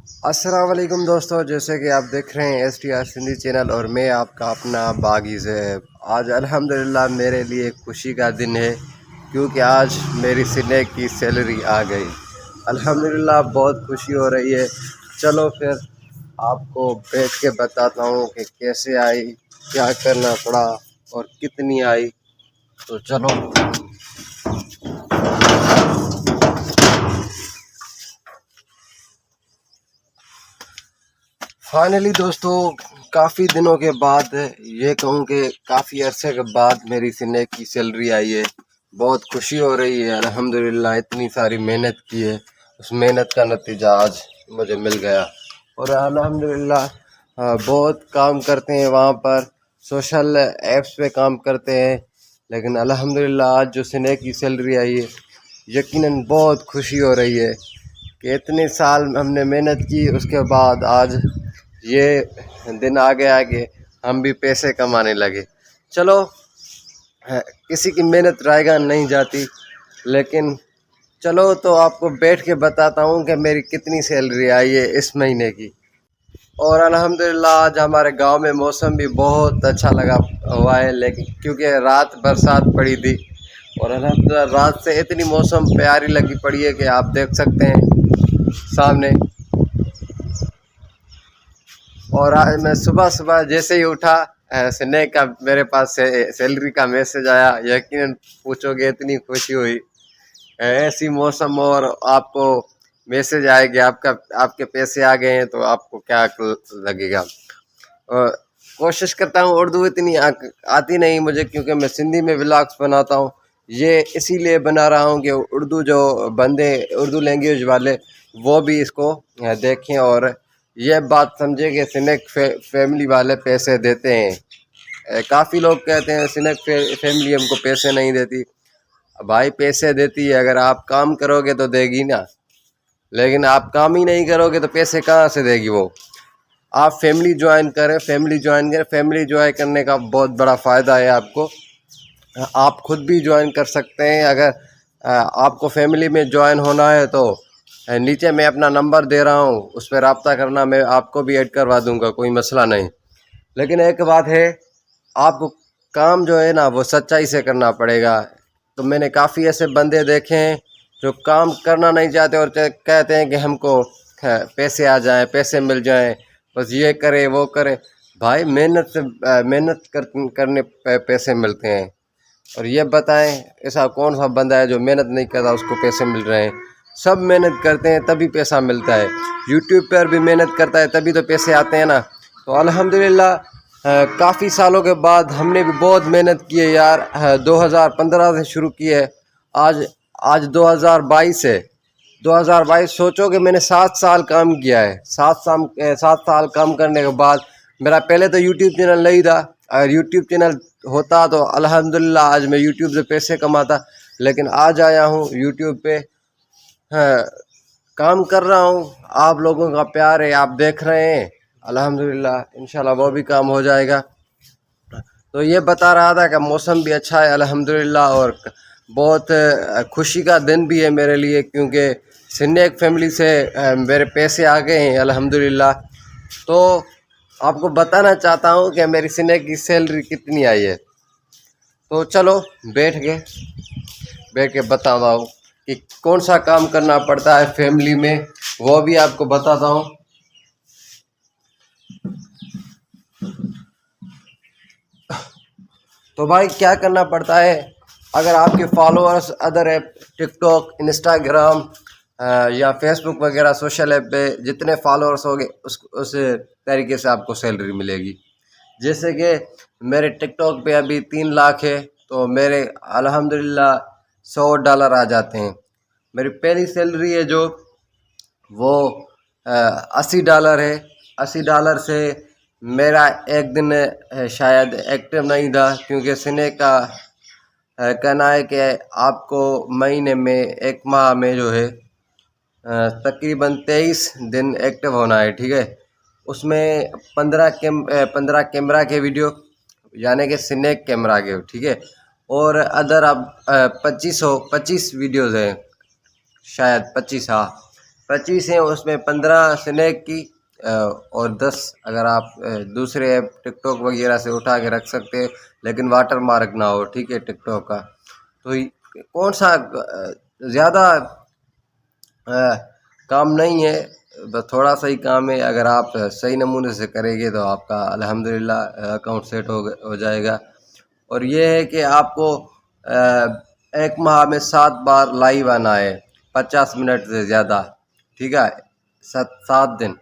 अस्सलाम वालेकुम दोस्तों, जैसे कि आप देख रहे हैं STR सिंधी चैनल और मैं आपका अपना बागी ज़ैब। आज अल्हम्दुलिल्लाह मेरे लिए खुशी का दिन है क्योंकि आज मेरी सीने की सैलरी आ गई। अल्हम्दुलिल्लाह बहुत खुशी हो रही है। चलो फिर आपको बैठ के बताता हूँ कि कैसे आई, क्या करना पड़ा और कितनी आई। तो चलो। फाइनली दोस्तों, काफ़ी दिनों के बाद, ये कहूँ कि काफ़ी अरसे के बाद मेरी सीने की सैलरी आई है। बहुत खुशी हो रही है। अल्हम्दुलिल्लाह इतनी सारी मेहनत की है, उस मेहनत का नतीजा आज मुझे मिल गया। और अल्हम्दुलिल्लाह बहुत काम करते हैं वहाँ पर, सोशल ऐप्स पे काम करते हैं, लेकिन अल्हम्दुलिल्लाह आज जो सीने की सैलरी आई है, यकीनन बहुत खुशी हो रही है कि इतने साल हमने मेहनत की, उसके बाद आज ये दिन आ गया कि हम भी पैसे कमाने लगे। चलो, किसी की मेहनत रायगा नहीं जाती, लेकिन चलो तो आपको बैठ के बताता हूँ कि मेरी कितनी सैलरी आई है इस महीने की। और अल्हम्दुलिल्लाह आज हमारे गांव में मौसम भी बहुत अच्छा लगा हुआ है, लेकिन क्योंकि रात बरसात पड़ी थी और अल्हम्दुलिल्लाह रात से इतनी मौसम प्यारी लगी पड़ी है कि आप देख सकते हैं सामने। और आज मैं सुबह सुबह जैसे ही उठा, स्नेक का मेरे पास से सैलरी का मैसेज आया। यकीनन पूछोगे इतनी खुशी हुई। ऐसी मौसम और आपको मैसेज आएगी आपका, आपके पैसे आ गए हैं, तो आपको क्या लगेगा। और कोशिश करता हूँ, उर्दू इतनी आती नहीं मुझे क्योंकि मैं सिंधी में व्लॉग्स बनाता हूँ। ये इसीलिए बना रहा हूँ कि उर्दू जो बंदे उर्दू लैंग्वेज वाले वो भी इसको देखें और ये बात समझे कि सिनेक फैमिली वाले पैसे देते हैं। काफ़ी लोग कहते हैं सिनेक फैमिली हमको पैसे नहीं देती। भाई पैसे देती है, अगर आप काम करोगे तो देगी ना, लेकिन आप काम ही नहीं करोगे तो पैसे कहाँ से देगी वो। आप फैमिली ज्वाइन करें, फैमिली ज्वाइन करें। फैमिली ज्वाइन करने का बहुत बड़ा फ़ायदा है आपको। आप खुद भी ज्वाइन कर सकते हैं। अगर आपको फैमिली में ज्वाइन होना है तो नीचे मैं अपना नंबर दे रहा हूँ, उस पर रब्ता करना, मैं आपको भी ऐड करवा दूँगा, कोई मसला नहीं। लेकिन एक बात है, आप काम जो है ना वो सच्चाई से करना पड़ेगा। तो मैंने काफ़ी ऐसे बंदे देखे हैं जो काम करना नहीं चाहते और कहते हैं कि हमको पैसे आ जाएं, पैसे मिल जाएं, बस ये करे वो करे। भाई मेहनत से मेहनत करने पैसे मिलते हैं। और ये बताएं ऐसा कौन सा बंदा है जो मेहनत नहीं करता उसको पैसे मिल रहे हैं। सब मेहनत करते हैं तभी पैसा मिलता है। यूट्यूब पर भी मेहनत करता है तभी तो पैसे आते हैं ना। तो अल्हम्दुलिल्लाह काफ़ी सालों के बाद हमने भी बहुत मेहनत की है यार। 2015 से शुरू की है, आज आज 2022 है। 2022 सोचो कि मैंने 7 साल काम किया है। 7 साल काम करने के बाद मेरा पहले तो यूट्यूब चैनल नहीं था। अगर यूट्यूब चैनल होता तो अल्हम्दुलिल्लाह आज मैं यूट्यूब से पैसे कमाता, लेकिन आज आया हूँ यूट्यूब पे। हाँ, काम कर रहा हूँ, आप लोगों का प्यार है, आप देख रहे हैं। अल्हम्दुलिल्लाह इंशाल्लाह वो भी काम हो जाएगा। तो ये बता रहा था कि मौसम भी अच्छा है अल्हम्दुलिल्लाह, और बहुत खुशी का दिन भी है मेरे लिए क्योंकि सिनेक फैमिली से मेरे पैसे आ गए हैं अल्हम्दुलिल्लाह। तो आपको बताना चाहता हूँ कि मेरी सिनेक की सैलरी कितनी आई है। तो चलो बैठ के बताता हूँ कि कौन सा काम करना पड़ता है फैमिली में, वो भी आपको बताता हूँ। तो भाई क्या करना पड़ता है, अगर आपके followers other app TikTok, Instagram या फेसबुक वगैरह सोशल ऐप पे जितने फॉलोअर्स होंगे उस तरीके से आपको सैलरी मिलेगी। जैसे कि मेरे टिकटॉक पे अभी 3 लाख है, तो मेरे अल्हम्दुलिल्लाह $100 आ जाते हैं। मेरी पहली सैलरी है जो वो $80 है। $80 से मेरा एक दिन शायद एक्टिव नहीं था क्योंकि सिने का कहना है कि आपको महीने में, एक माह में जो है तकरीबन 23 दिन एक्टिव होना है, ठीक है। उसमें 15 कैमरा के वीडियो, यानी कि स्नैक कैमरा के, ठीक है। और अदर अब 25 वीडियोज़ हैं, शायद 25, हाँ। 25 हैं, उसमें 15 स्नैक की और 10 अगर आप दूसरे ऐप टिकटॉक वगैरह से उठा के रख सकते हैं, लेकिन वाटर मार्क ना हो, ठीक है, टिकटॉक का। तो कौन सा ज़्यादा काम नहीं है, बस थोड़ा सा ही काम है। अगर आप सही नमूने से करेंगे तो आपका अल्हम्दुलिल्लाह अकाउंट सेट हो जाएगा। और ये है कि आपको एक माह में 7 बार लाइव आना है, 50 मिनट से ज़्यादा, ठीक है, 7 दिन।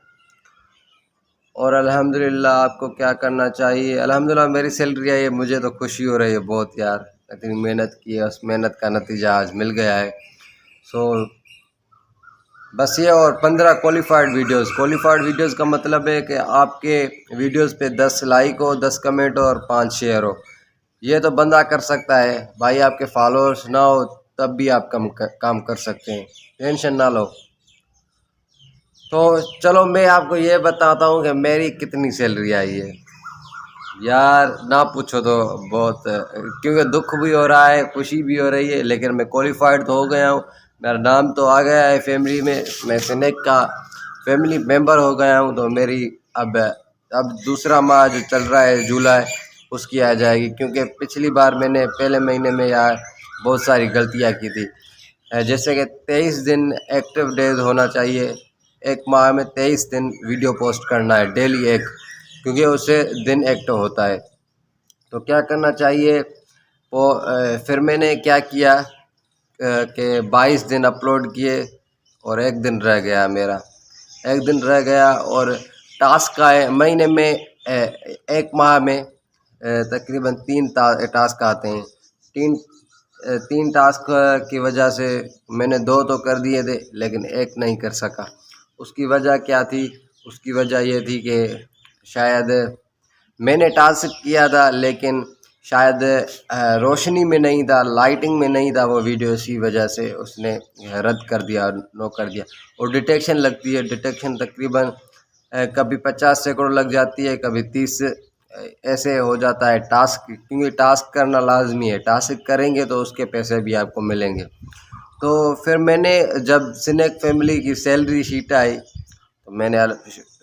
और अल्हम्दुलिल्लाह आपको क्या करना चाहिए, अल्हम्दुलिल्लाह मेरी सैलरी आई है, मुझे तो खुशी हो रही है बहुत यार। इतनी मेहनत की है, उस मेहनत का नतीजा आज मिल गया है। सो बस ये, और 15 क्वालिफाइड वीडियोस का मतलब है कि आपके वीडियोस पे 10 लाइक हो, 10 कमेंट हो और 5 शेयर हो। ये तो बंदा कर सकता है भाई, आपके फॉलोअर्स ना हो तब भी आप काम कर सकते हैं, टेंशन ना लो। तो चलो मैं आपको ये बताता हूँ कि मेरी कितनी सैलरी आई है। यार ना पूछो तो बहुत, क्योंकि दुख भी हो रहा है, खुशी भी हो रही है, लेकिन मैं क्वालिफाइड तो हो गया हूँ, मेरा नाम तो आ गया है फैमिली में, मैं स्नैक का फैमिली मेंबर हो गया हूँ। तो मेरी अब दूसरा माह जो चल रहा है जुलाई, उसकी आ जाएगी, क्योंकि पिछली बार मैंने पहले महीने में यार बहुत सारी गलतियाँ की थी। जैसे कि 23 दिन एक्टिव डेज होना चाहिए, एक माह में 23 दिन वीडियो पोस्ट करना है डेली एक, क्योंकि उससे दिन एक्टिव होता है। तो क्या करना चाहिए, वो फिर मैंने क्या किया कि 22 दिन अपलोड किए और एक दिन रह गया मेरा, एक दिन रह गया। और टास्क आए महीने में, एक माह में तकरीबन 3 टास्क आते हैं। तीन 3 टास्क की वजह से मैंने 2 तो कर दिए थे, लेकिन एक नहीं कर सका। उसकी वजह क्या थी, उसकी वजह ये थी कि शायद मैंने टास्क किया था, लेकिन शायद रोशनी में नहीं था, लाइटिंग में नहीं था वो वीडियो, इसी वजह से उसने रद्द कर दिया, नो कर दिया। और डिटेक्शन लगती है, डिटेक्शन तकरीबन कभी 50 सेकंड लग जाती है, कभी 30 ऐसे हो जाता है टास्क, क्योंकि टास्क करना लाजमी है, टास्क करेंगे तो उसके पैसे भी आपको मिलेंगे। तो फिर मैंने जब स्नैक फैमिली की सैलरी शीट आई, तो मैंने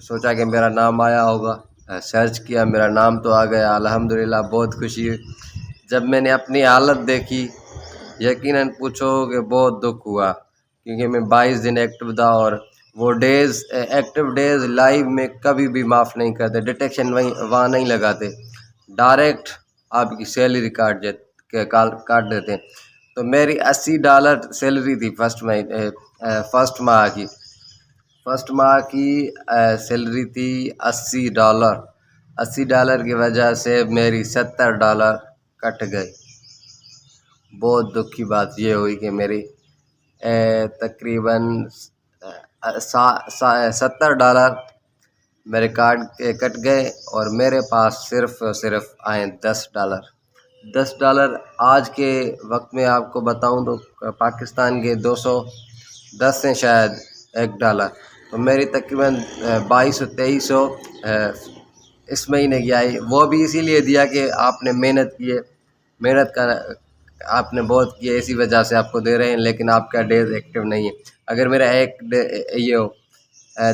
सोचा कि मेरा नाम आया होगा, सर्च किया, मेरा नाम तो आ गया, अल्हम्दुलिल्लाह बहुत खुशी हुई। जब मैंने अपनी हालत देखी, यकीनन पूछो कि बहुत दुख हुआ, क्योंकि मैं 22 दिन एक्टिव था, और वो डेज़ एक्टिव डेज़ लाइव में कभी भी माफ़ नहीं करते, डिटेक्शन वहाँ नहीं लगाते, डायरेक्ट आपकी सैलरी काट देते हैं। तो मेरी $80 सैलरी थी फर्स्ट माह की सैलरी थी $80। $80 की वजह से मेरी $70 कट गए। बहुत दुख की बात ये हुई कि मेरी तकरीबन $70 मेरे कार्ड के कट गए, और मेरे पास सिर्फ आए $10। $10 आज के वक्त में आपको बताऊं तो पाकिस्तान के 210 हैं शायद $1। तो मेरी तकरीबन 2200-2300 इस महीने की आई, वो भी इसीलिए दिया कि आपने मेहनत की है, मेहनत का आपने बहुत की है, इसी वजह से आपको दे रहे हैं, लेकिन आपका डेज एक्टिव नहीं है। अगर मेरा एक ये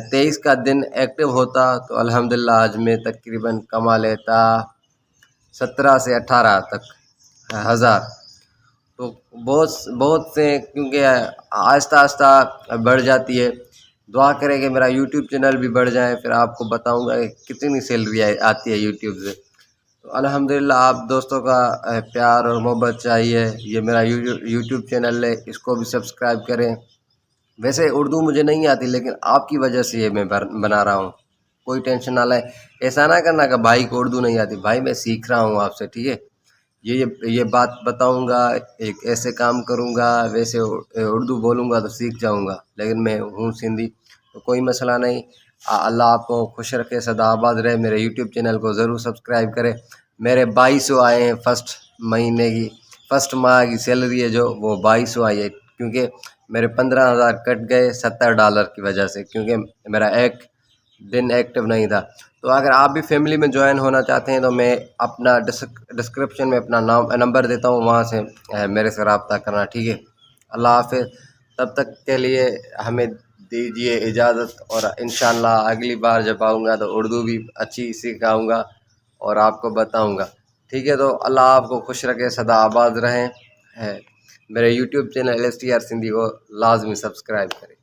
23 का दिन एक्टिव होता तो अल्हम्दुलिल्लाह आज मैं तकरीबन कमा लेता 17 से 18 तक हज़ार। तो बहुत बहुत से, क्योंकि आहिस्ता आहिस्ता बढ़ जाती है। दुआ करें कि मेरा यूट्यूब चैनल भी बढ़ जाए, फिर आपको बताऊंगा कि कितनी सैलरी आती है यूट्यूब से। तो अल्हम्दुलिल्लाह आप दोस्तों का प्यार और मोहब्बत चाहिए। ये मेरा यूट्यूब चैनल है, इसको भी सब्सक्राइब करें। वैसे उर्दू मुझे नहीं आती, लेकिन आपकी वजह से ये मैं बना रहा हूँ, कोई टेंशन ना लें। ऐसा ना करना कि भाई को उर्दू नहीं आती, भाई मैं सीख रहा हूँ आपसे, ठीक है। ये बात बताऊंगा, एक ऐसे काम करूंगा, वैसे उर्दू बोलूंगा तो सीख जाऊंगा, लेकिन मैं हूँ सिंधी, तो कोई मसला नहीं। अल्लाह आपको खुश रखे, सदा आबाद रहे। मेरे यूट्यूब चैनल को ज़रूर सब्सक्राइब करें। मेरे 2200 आए हैं फर्स्ट माह की सैलरी है जो, वो 2200 आई है, क्योंकि मेरे 15,000 कट गए $70 की वजह से, क्योंकि मेरा एक दिन एक्टिव नहीं था। तो अगर आप भी फैमिली में ज्वाइन होना चाहते हैं तो मैं अपना डिस्क्रिप्शन में अपना नंबर देता हूँ, वहाँ से मेरे से रब्ता करना, ठीक है। अल्लाह हाफ़िज़, तब तक के लिए हमें दीजिए इजाज़त, और इंशाल्लाह अगली बार जब आऊँगा तो उर्दू भी अच्छी सिखाऊँगा और आपको बताऊँगा। ठीक है, तो अल्लाह आपको खुश रखे, सदा आबाद रहें। है मेरे यूट्यूब चैनल STR सिंधी को लाजमी सब्सक्राइब करें।